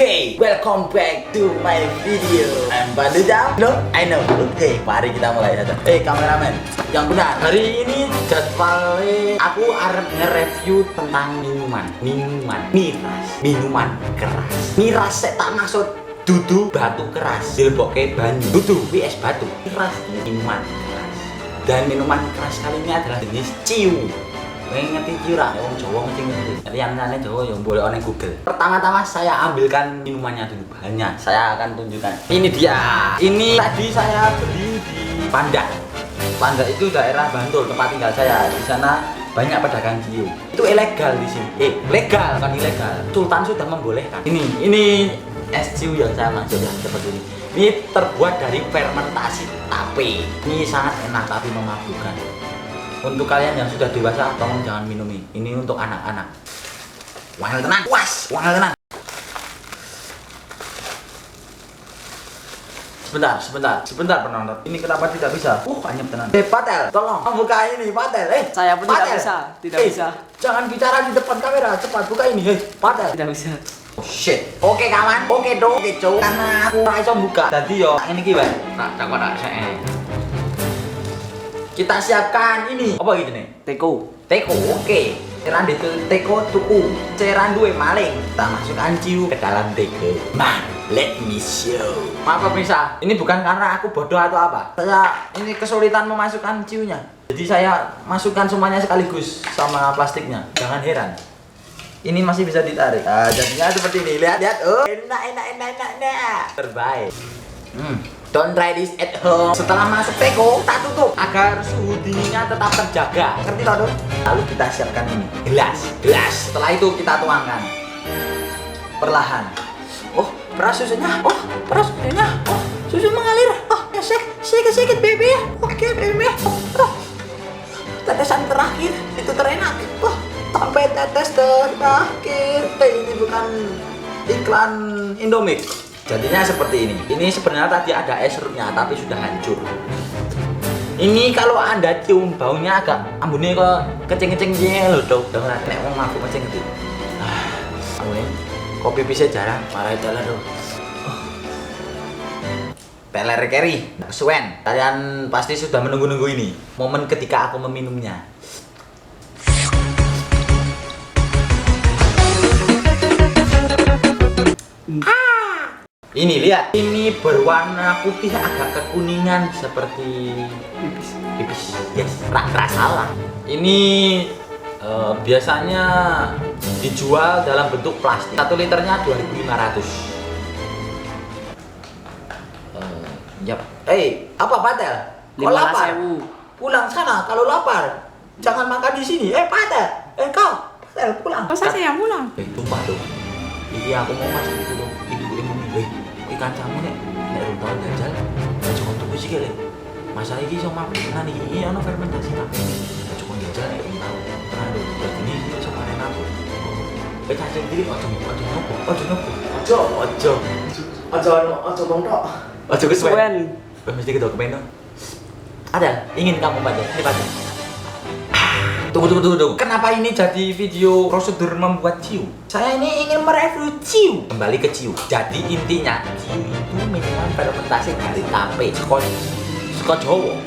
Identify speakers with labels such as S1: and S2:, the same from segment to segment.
S1: Oke, welcome back to my video. I'm Bandu Jam. No, I know. Oke, mari kita mulai saja. Kameramen, yang benar. Hari ini jadwalnya aku arep nge-review tentang minuman keras. Miras saya tak maksud dudu batu keras, dilebokke banyu. Dudu es batu keras, minuman keras. Dan minuman keras kali ini adalah jenis ciu. Ngerti kira orang Jawa ngerti lianane Jawa yang boleh on Google. Pertama-tama saya ambilkan minumannya dulu bahannya. Saya akan tunjukkan. Ini dia. Ini tadi saya beli di Panda. Panda itu daerah Bantul tempat tinggal saya. Di sana banyak pedagang ciu. Itu ilegal di sini. Legal kan ilegal. Sultan sudah membolehkan. Ini es ciu yang saya maksud ya seperti ini. Ini terbuat dari fermentasi tape. Ini sangat enak tapi memabukkan. Untuk kalian yang sudah dewasa, tolong jangan minum ini. Ini untuk anak-anak. Wahal tenan, puas, wahal tenan. Sebentar penonton. Ini kenapa tidak bisa? Anyep tenan. Patel, tolong buka ini, Patel.
S2: Saya pun
S1: Patel.
S2: tidak bisa.
S1: Jangan bicara di depan kamera, cepat buka ini. Patel.
S2: Tidak bisa.
S1: Oh shit. Oke kawan, oke dong, oke cow. Karena aku ora iso buka. Dadi yo, ini ki wae. Tak cakok tak sek. Kita siapkan ini. Apa gitu nih?
S2: Teko,
S1: oke. Cairan di teko tuku. Cairan duwe maling. Kita masukkan ciu ke dalam teko. Nah, let me show. Maaf pemirsa, ini bukan karena aku bodoh atau apa. Saya ini kesulitan memasukkan ciunya. Jadi saya masukkan semuanya sekaligus sama plastiknya. Jangan heran. Ini masih bisa ditarik. Jadinya seperti ini. Lihat. Oh, enak. Terbaik. Don't try this at home. Setelah masuk teko, kita tutup agar suhu dinginnya tetap terjaga. Ngerti toh? Lalu kita siapkan ini gelas. Setelah itu kita tuangkan perlahan. Peras susunya. Susu mengalir. Sedikit baby. Oke baby. Tetesan terakhir itu terenak. Sampai tetes terakhir. Ini bukan iklan Indomie. Jadinya seperti ini. Ini sebenarnya tadi ada es serutnya tapi sudah hancur. Ini kalau Anda cium baunya agak ambune kok kecing-kecing piye lho, Dok. Nek wong mabuk kecing ngerti. Kopi bisa jarang, marah teler tuh. Peler keri, kesuwen. Kalian pasti sudah menunggu-nunggu ini. Momen ketika aku meminumnya. Ini lihat, ini berwarna putih agak kekuningan seperti pipis. Yes, salah. Ini biasanya dijual dalam bentuk plastik. 1 liternya 2.500. Yap. Apa Patel? Kau lapar? Pulang sana kalau lapar. Jangan makan di sini. Patel. Kau Patel pulang.
S2: Masa saya pulang?
S1: Sumpah dong. Ini aku mau masuk itu dong. Ini kancamu nek rumput jajal aja kon tuku sik lho. Masalah iki iso mabuk tenan iki ana fermentasi tapi aja kon jajal nek tau tenan lho. Dadi iki iso maren aku. Cacing iki aja nopo. Aja bongkok. Aja kesuwen. Mesti kita kepen dong. Ada, ingin kamu baca. Ini baca. Tunggu. Kenapa ini jadi video prosedur membuat ciu? Saya ini ingin mereview ciu. Kembali ke ciu. Jadi intinya ciu itu minuman fermentasi dari tape. Saka Jawa.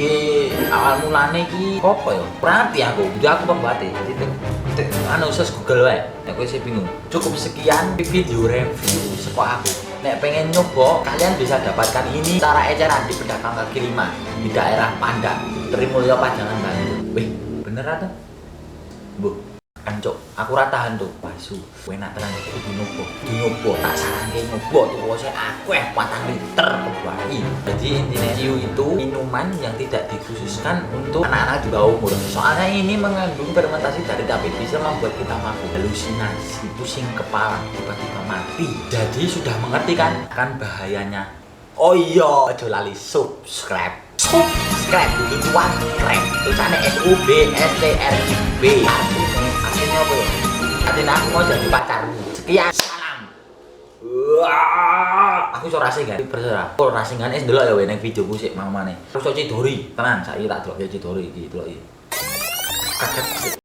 S1: Awal mulane iki apa ya? Berarti aku pembuatnya. Search Google wae. Nek kowe bingung. Cukup sekian video review saka aku. Nek pengen nyoba, kalian bisa dapatkan ini secara eceran di pedagang kaki 5 di daerah Panda, Trimulyo Pajangan Bantul. Wih, bener atau? Bu, ancok, aku ratahan tuh. Pasu, enak tenan itu dinopo. Tak saranke nyoba tuh saya aku 4 liter kebuahi. Jadi intinya ciu itu minuman yang tidak dikhususkan untuk anak-anak di bawah umur. Soalnya ini mengandung fermentasi dari tape, bisa membuat kita mabuk, halusinasi, pusing kepala, tiba-tiba mati. Jadi sudah mengerti kan akan bahayanya. Oh iya, aja lali subscribe itu tuan krem tulisannya SUBSTRIB. Artinya apa ya? Artinya aku mau jadi pacarmu. Sekian, salam. Aku iso rase gak? Berserah. Kok rase kan ndelok ya wae ning videoku sik mau maneh. Terus Cidori, tenan saiki tak delok Cidori iki delok iki. Kaget.